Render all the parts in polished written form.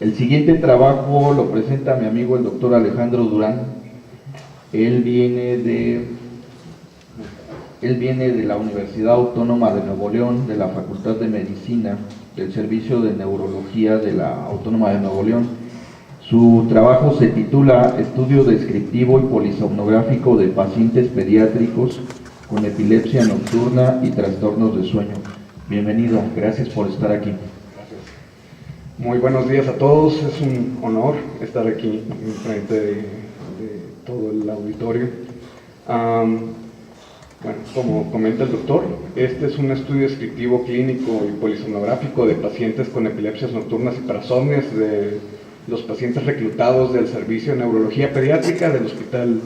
El siguiente trabajo lo presenta mi amigo el doctor Alejandro Durán. Él viene de la Universidad Autónoma de Nuevo León, de la Facultad de Medicina, del Servicio de Neurología de la Autónoma de Nuevo León. Su trabajo se titula Estudio descriptivo y polisomnográfico de pacientes pediátricos con epilepsia nocturna y trastornos de sueño. Bienvenido, gracias por estar aquí. Gracias. Muy buenos días a todos, es un honor estar aquí en frente de todo el auditorio. Bueno, como comenta el doctor, este es un estudio descriptivo clínico y polisomnográfico de pacientes con epilepsias nocturnas y parasomnias de los pacientes reclutados del Servicio de Neurología Pediátrica del Hospital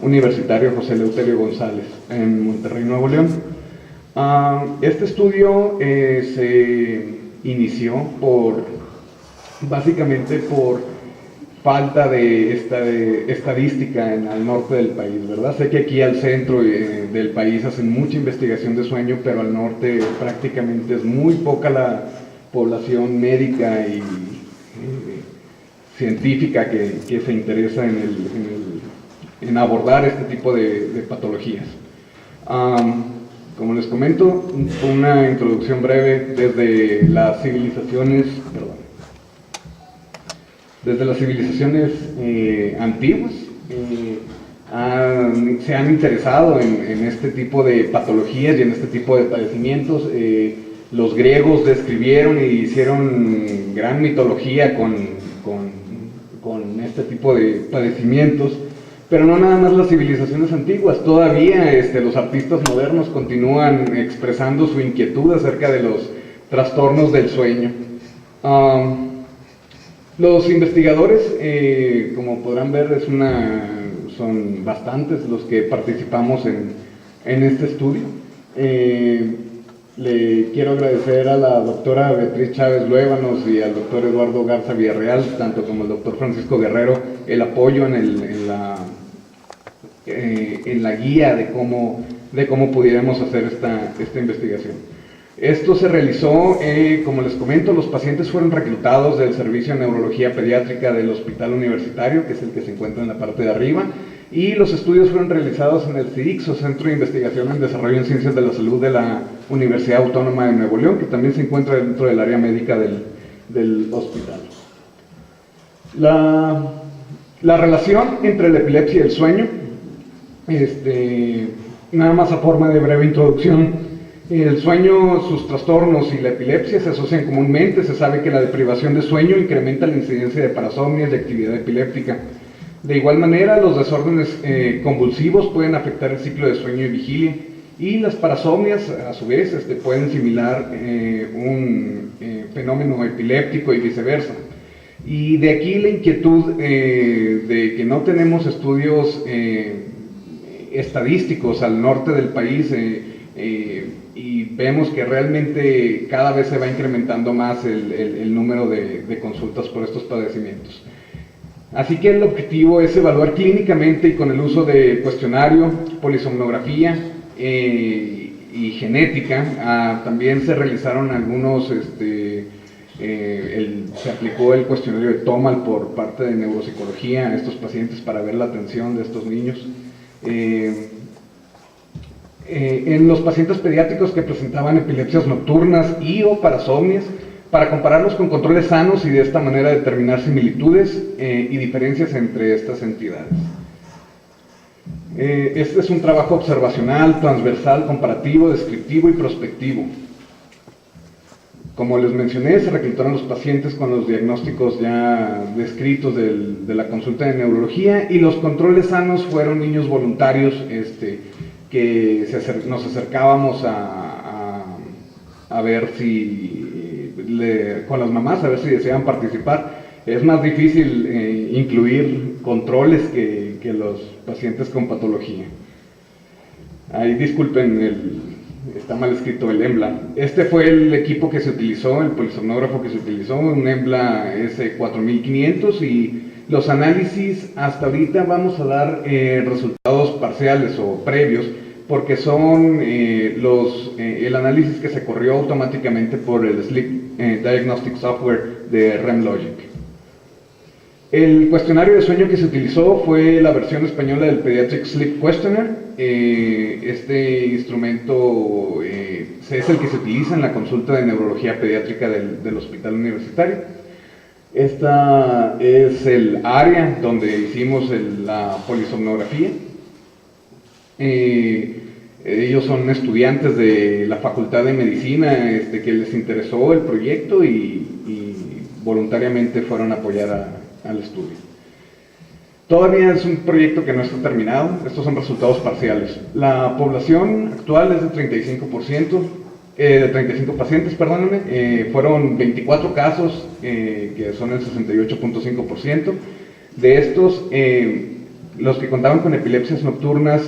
Universitario José Eleuterio González en Monterrey, Nuevo León. Este estudio se inició básicamente por falta de estadística al norte del país, ¿verdad? Sé que aquí al centro del país hacen mucha investigación de sueño, pero al norte prácticamente es muy poca la población médica y científica que se interesa en abordar este tipo de patologías. Como les comento, una introducción breve desde las civilizaciones antiguas. Se han interesado en este tipo de patologías y en este tipo de padecimientos. Los griegos describieron y hicieron gran mitología con este tipo de padecimientos, pero no nada más las civilizaciones antiguas. Todavía los artistas modernos continúan expresando su inquietud acerca de los trastornos del sueño. Los investigadores, como podrán ver, son bastantes los que participamos en este estudio. Le quiero agradecer a la doctora Beatriz Chávez Luébanos y al doctor Eduardo Garza Villarreal, tanto como el doctor Francisco Guerrero, el apoyo en la guía de cómo pudiéramos hacer esta investigación. Esto se realizó, como les comento, los pacientes fueron reclutados del Servicio de Neurología Pediátrica del Hospital Universitario, que es el que se encuentra en la parte de arriba, y los estudios fueron realizados en el CIDICS, o Centro de Investigación en Desarrollo en Ciencias de la Salud de la Universidad Autónoma de Nuevo León, que también se encuentra dentro del área médica del hospital. La relación entre la epilepsia y el sueño, nada más a forma de breve introducción. El sueño, sus trastornos y la epilepsia se asocian comúnmente. Se sabe que la deprivación de sueño incrementa la incidencia de parasomnias y actividad epiléptica. De igual manera, los desórdenes convulsivos pueden afectar el ciclo de sueño y vigilia, y las parasomnias, a su vez, pueden simular un fenómeno epiléptico y viceversa. Y de aquí la inquietud de que no tenemos estudios estadísticos al norte del país, y vemos que realmente cada vez se va incrementando más el número de consultas por estos padecimientos. Así que el objetivo es evaluar clínicamente y con el uso de cuestionario, polisomnografía y genética. También se realizaron algunos, se aplicó el cuestionario de TOMAL por parte de neuropsicología a estos pacientes para ver la atención de estos niños. En los pacientes pediátricos que presentaban epilepsias nocturnas y o parasomnias, para compararlos con controles sanos y de esta manera determinar similitudes y diferencias entre estas entidades. Este es un trabajo observacional, transversal, comparativo, descriptivo y prospectivo. Como les mencioné, se reclutaron los pacientes con los diagnósticos ya descritos de la consulta de neurología, y los controles sanos fueron niños voluntarios que nos acercábamos a ver si con las mamás, a ver si deseaban participar. Es más difícil incluir controles que los pacientes con patología. Ahí disculpen, está mal escrito el EMBLA. Este fue el equipo que se utilizó, el polisomnógrafo que se utilizó, un EMBLA S4500, y los análisis hasta ahorita vamos a dar resultados parciales o previos, porque son el análisis que se corrió automáticamente por el Sleep Diagnostic Software de REMLogic. El cuestionario de sueño que se utilizó fue la versión española del Pediatric Sleep Questionnaire. Este instrumento es el que se utiliza en la consulta de neurología pediátrica del Hospital Universitario. Esta es el área donde hicimos la polisomnografía. Ellos son estudiantes de la Facultad de Medicina que les interesó el proyecto y voluntariamente fueron a apoyar al estudio. Todavía es un proyecto que no está terminado, estos son resultados parciales. La población actual es de 35 pacientes, perdónenme, fueron 24 casos, que son el 68.5%. De estos, los que contaban con epilepsias nocturnas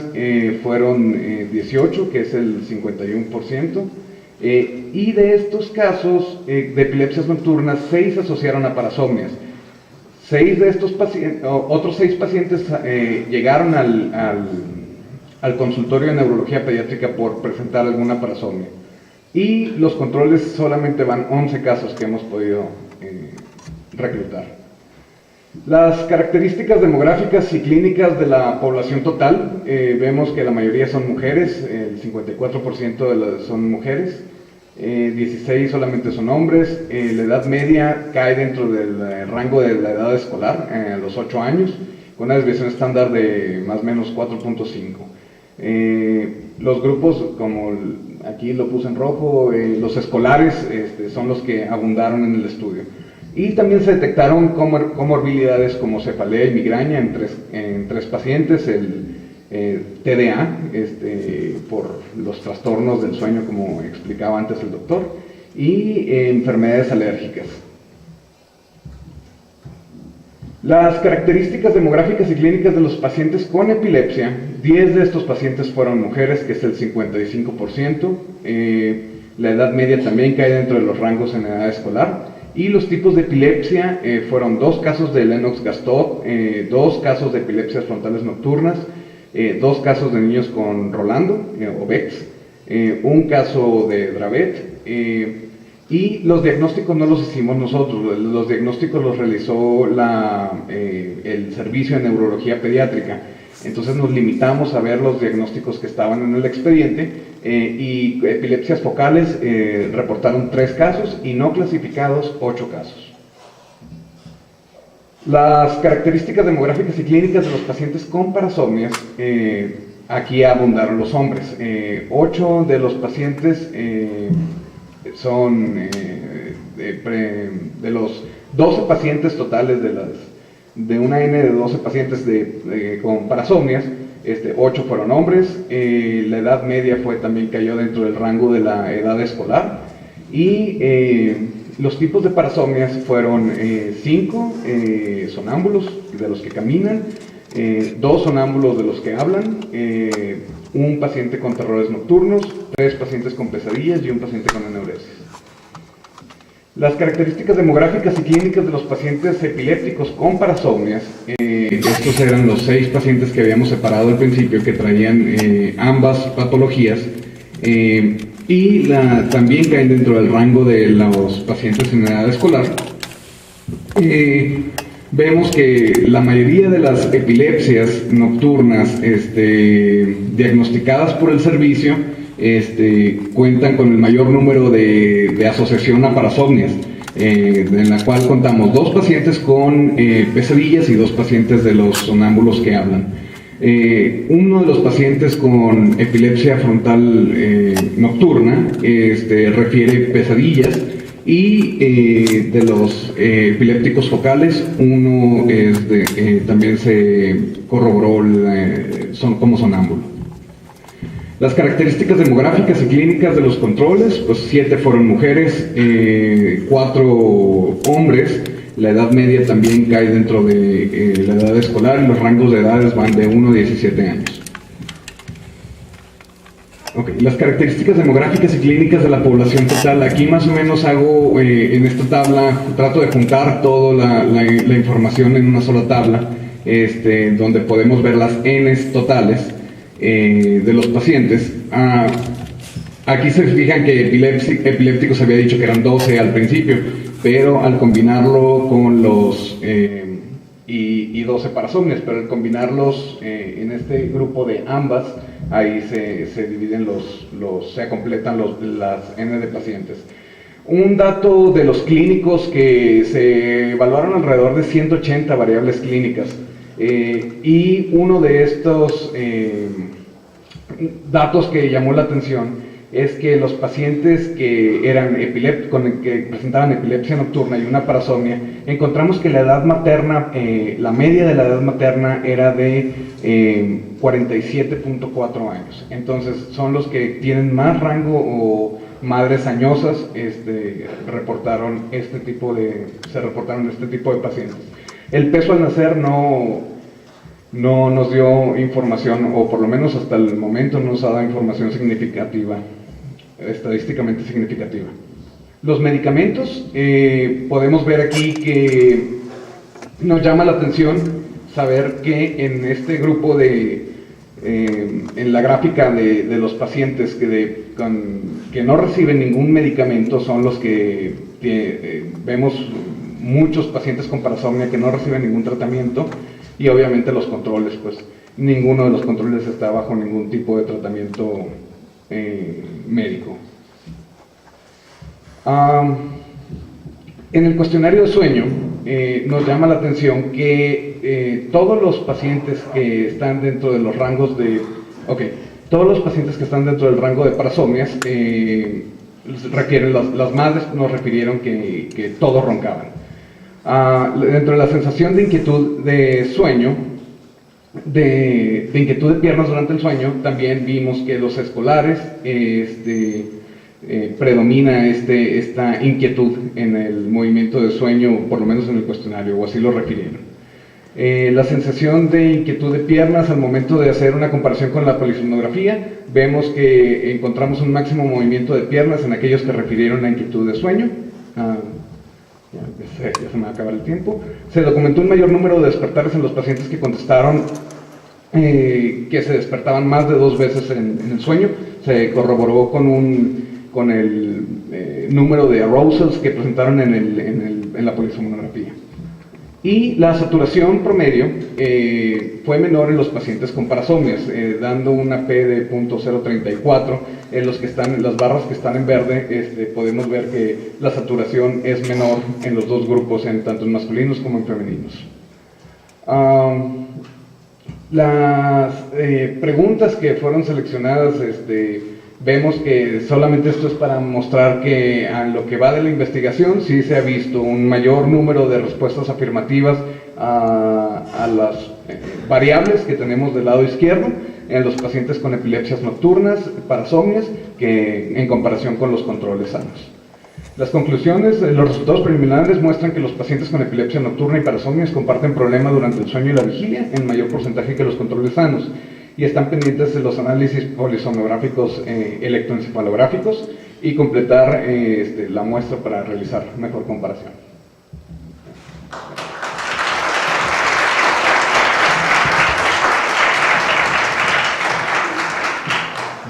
fueron 18, que es el 51%, y de estos casos de epilepsias nocturnas, 6 se asociaron a parasomnias. 6 de estos pacientes, otros 6 pacientes llegaron al consultorio de neurología pediátrica por presentar alguna parasomnia. Y los controles solamente van 11 casos que hemos podido reclutar. Las características demográficas y clínicas de la población total, vemos que la mayoría son mujeres, el 54% son mujeres, 16 solamente son hombres, la edad media cae dentro del rango de la edad escolar, a los 8 años, con una desviación estándar de más o menos 4.5. Los grupos, como aquí lo puse en rojo, los escolares son los que abundaron en el estudio. Y también se detectaron comorbilidades como cefalea y migraña en 3 pacientes, el TDA, por los trastornos del sueño, como explicaba antes el doctor, y enfermedades alérgicas. Las características demográficas y clínicas de los pacientes con epilepsia, 10 de estos pacientes fueron mujeres, que es el 55%, la edad media también cae dentro de los rangos en edad escolar, y los tipos de epilepsia fueron 2 casos de Lennox-Gastaut, 2 casos de epilepsias frontales nocturnas, 2 casos de niños con Rolando o Bex, un caso de Dravet, y los diagnósticos no los hicimos nosotros, los diagnósticos los realizó el servicio de neurología pediátrica. Entonces nos limitamos a ver los diagnósticos que estaban en el expediente, y epilepsias focales reportaron 3 casos y no clasificados 8 casos. Las características demográficas y clínicas de los pacientes con parasomnias, aquí abundaron los hombres. 8 de los pacientes son de los 12 pacientes totales de una N de 12 pacientes con parasomnias, 8 fueron hombres. La edad media también cayó dentro del rango de la edad escolar, y los tipos de parasomnias fueron 5 sonámbulos de los que caminan, 2 sonámbulos de los que hablan, un paciente con terrores nocturnos, 3 pacientes con pesadillas y un paciente con eneuresis. Las características demográficas y clínicas de los pacientes epilépticos con parasomnias, estos eran los 6 pacientes que habíamos separado al principio, que traían ambas patologías, y también caen dentro del rango de los pacientes en edad escolar. Vemos que la mayoría de las epilepsias nocturnas diagnosticadas por el servicio cuentan con el mayor número de asociación a parasomnias, en la cual contamos 2 pacientes con pesadillas y 2 pacientes de los sonámbulos que hablan. Uno de los pacientes con epilepsia frontal nocturna refiere pesadillas, y de los epilépticos focales, uno también se corroboró como sonámbulo. Las características demográficas y clínicas de los controles, pues 7 fueron mujeres, 4 hombres. La edad media también cae dentro de la edad escolar, y los rangos de edades van de 1 a 17 años. Okay. Las características demográficas y clínicas de la población total, aquí más o menos hago en esta tabla, trato de juntar toda la información en una sola tabla, donde podemos ver las Ns totales de los pacientes. Aquí se fijan que epilépticos había dicho que eran 12 al principio, pero al combinarlo con 12 parasomnias, pero al combinarlos en este grupo de ambas, ahí se dividen se completan las N de pacientes. Un dato de los clínicos que se evaluaron alrededor de 180 variables clínicas, y uno de estos datos que llamó la atención es que los pacientes que que presentaban epilepsia nocturna y una parasomnia, encontramos que la edad materna, la media de la edad materna era de 47.4 años. Entonces son los que tienen más rango, o madres añosas se reportaron este tipo de pacientes. El peso al nacer no nos dio información, o por lo menos hasta el momento no nos ha dado información significativa, estadísticamente significativa. Los medicamentos, podemos ver aquí que nos llama la atención saber que en este grupo en la gráfica de los pacientes que no reciben ningún medicamento, son los que vemos muchos pacientes con parasomnia que no reciben ningún tratamiento, y obviamente los controles, pues ninguno de los controles está bajo ningún tipo de tratamiento médico. En el cuestionario de sueño nos llama la atención que todos los pacientes que están dentro de los rangos todos los pacientes que están dentro del rango de parasomnias requieren, las madres nos refirieron que todos roncaban. Dentro de la sensación de inquietud de sueño, de inquietud de piernas durante el sueño, también vimos que los escolares predomina esta inquietud en el movimiento de sueño, por lo menos en el cuestionario, o así lo refirieron. La sensación de inquietud de piernas, al momento de hacer una comparación con la polisomnografía, vemos que encontramos un máximo movimiento de piernas en aquellos que refirieron a inquietud de sueño. Ya se me va a acabar el tiempo. Se documentó un mayor número de despertares en los pacientes que contestaron que se despertaban más de 2 veces en el sueño. Se corroboró con el número de arousals que presentaron en la polisomnografía. Y la saturación promedio fue menor en los pacientes con parasomnias, dando una P de 0.034. En las barras que están en verde, podemos ver que la saturación es menor en los dos grupos, tanto en masculinos como en femeninos. Las preguntas que fueron seleccionadas, vemos que solamente esto es para mostrar que a lo que va de la investigación sí se ha visto un mayor número de respuestas afirmativas a las variables que tenemos del lado izquierdo en los pacientes con epilepsias nocturnas, parasomnias, que en comparación con los controles sanos. Las conclusiones, los resultados preliminares muestran que los pacientes con epilepsia nocturna y parasomnias comparten problemas durante el sueño y la vigilia en mayor porcentaje que los controles sanos, y están pendientes de los análisis polisomnográficos electroencefalográficos y completar la muestra para realizar mejor comparación.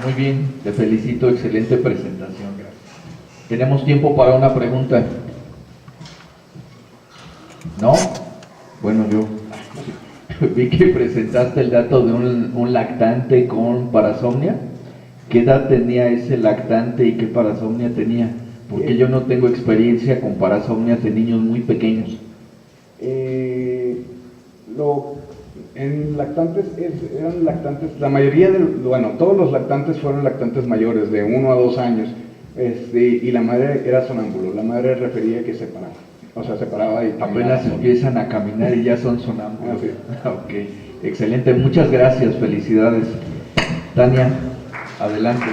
Muy bien, te felicito, excelente presentación. ¿Tenemos tiempo para una pregunta? ¿No? Bueno, yo vi que presentaste el dato de un lactante con parasomnia. ¿Qué edad tenía ese lactante y qué parasomnia tenía? Porque yo no tengo experiencia con parasomnias de niños muy pequeños. En lactantes, eran lactantes, la mayoría todos los lactantes fueron lactantes mayores, de 1 a 2 años, y la madre era sonámbulo. La madre refería que separaba, separaba y apenas empiezan a caminar y ya son sonámbulos. Ok, excelente, muchas gracias, felicidades. Tania, adelante.